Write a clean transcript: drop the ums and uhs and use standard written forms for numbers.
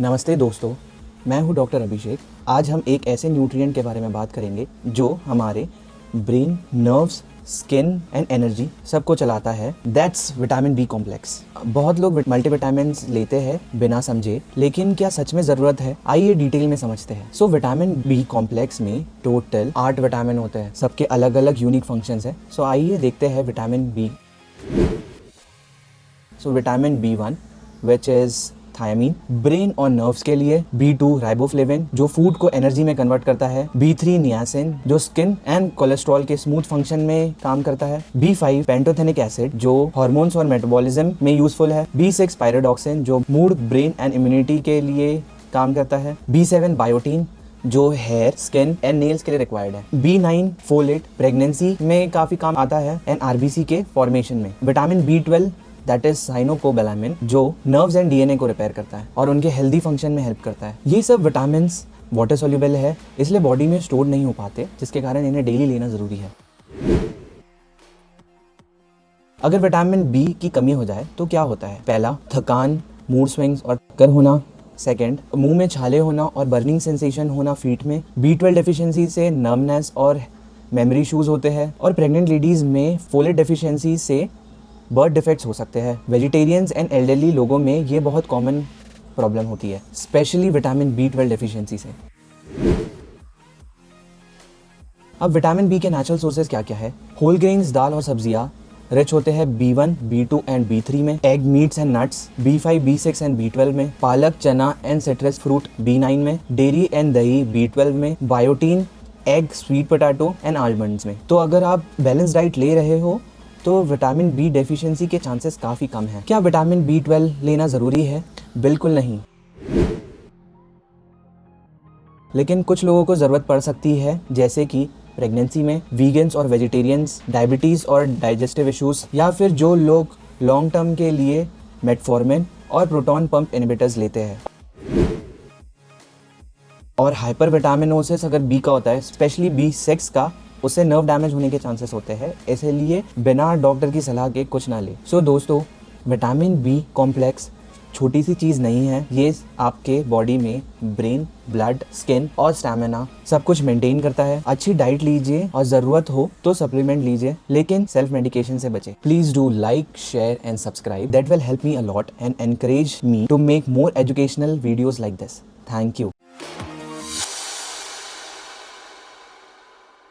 नमस्ते दोस्तों, मैं हूं डॉक्टर अभिषेक। आज हम एक ऐसे न्यूट्रिएंट के बारे में बात करेंगे जो हमारे brain, nerves, skin and energy सबको चलाता है। That's vitamin B complex. बहुत लोग मल्टीविटामिन लेते हैं बिना समझे, लेकिन क्या सच में ज़रूरत है? आइए डिटेल में समझते हैं। सो विटामिन बी कॉम्प्लेक्स में टोटल 8 विटामिन होते हैं, सबके अलग अलग यूनिक फंक्शंस हैं। सो आइए देखते हैं vitamin B. So vitamin B1 which is thiamine, brain और नर्व्स के लिए। B2 राइबोफ्लेविन जो फूड को एनर्जी में कन्वर्ट करता है। B3 नियासिन जो स्किन एंड कोलेस्ट्रॉल के स्मूथ फंक्शन में काम करता है। B5 पेंटोथेनिक एसिड जो हार्मोन्स और मेटाबॉलिज्म में यूजफुल है। B6 पायरोडॉक्सिन जो मूड, ब्रेन एंड इम्यूनिटी के लिए काम करता है। B7 बायोटीन जो हेयर, स्किन एंड नेल्स के लिए रिक्वायर्ड है। B9 फोलेट प्रेगनेंसी में काफी काम आता है एंड आरबीसी के फॉर्मेशन में। विटामिन B12 दैट इज साइनोकोबैलामिन जो नर्व्स एंड डीएनए को रिपेयर करता है और उनके हेल्दी फंक्शन में हेल्प करता है। ये सब विटामिन वाटर सोल्यूबल है, इसलिए बॉडी में स्टोर नहीं हो पाते, जिसके कारण इन्हें डेली लेना जरूरी है। अगर विटामिन बी की कमी हो जाए तो क्या होता है? पहला, थकान, मूड स्विंग्स और चक्कर होना। सेकंड, मुंह में छाले होना और बर्निंग सेंसेशन होना फीट में। B12 डेफिशिएंसी से नर्वनेस और मेमोरी इश्यूज होते हैं। और प्रेग्नेंट लेडीज में फोलेट डेफिशिएंसी से बर्थ डिफेक्ट्स हो सकते हैं। वेजिटेरियंस एंड एल्डरली लोगों में ये बहुत कॉमन प्रॉब्लम होती है, स्पेशली विटामिन B12 डेफिशिएंसी से। अब विटामिन बी के नेचुरल सोर्सेज क्या क्या है? होल ग्रेन्स, दाल और सब्जियां रिच होते हैं B1, B2 एंड B3 में। Egg, meets and nuts B5, B6 and B12 में। पालक, चना एंड सिट्रस फ्रूट B9 में। डेयरी एंड दही B12 में। Biotin, egg, sweet potato and almonds में। तो अगर आप बैलेंस डाइट ले रहे हो तो विटामिन बी डेफिशिएंसी के चांसेस काफ़ी कम हैं। क्या विटामिन B12 लेना ज़रूरी है? बिल्कुल नहीं, लेकिन कुछ लोगों को ज़रूरत पड़ सकती है, जैसे कि प्रेगनेंसी में, वीगन्स और वेजिटेरियंस, डायबिटीज़ और डाइजेस्टिव इश्यूज, या फिर जो लोग लॉन्ग टर्म के लिए मेटफॉर्मिन और प्रोटॉन पंप इनहिबिटर्स लेते हैं। और हाइपर विटामिनोसिस अगर बी का होता है, स्पेशली B6 का, उससे नर्व डैमेज होने के चांसेस होते हैं, इसलिए बिना डॉक्टर की सलाह के कुछ ना ले। सो दोस्तों, विटामिन बी कॉम्प्लेक्स छोटी सी चीज़ नहीं है। ये आपके बॉडी में ब्रेन, ब्लड, स्किन और स्टैमिना सब कुछ मेंटेन करता है। अच्छी डाइट लीजिए और ज़रूरत हो तो सप्लीमेंट लीजिए, लेकिन सेल्फ मेडिकेशन से बचे। Please do like, share and subscribe. That will help me a lot and encourage me to make more educational videos like this. Thank you.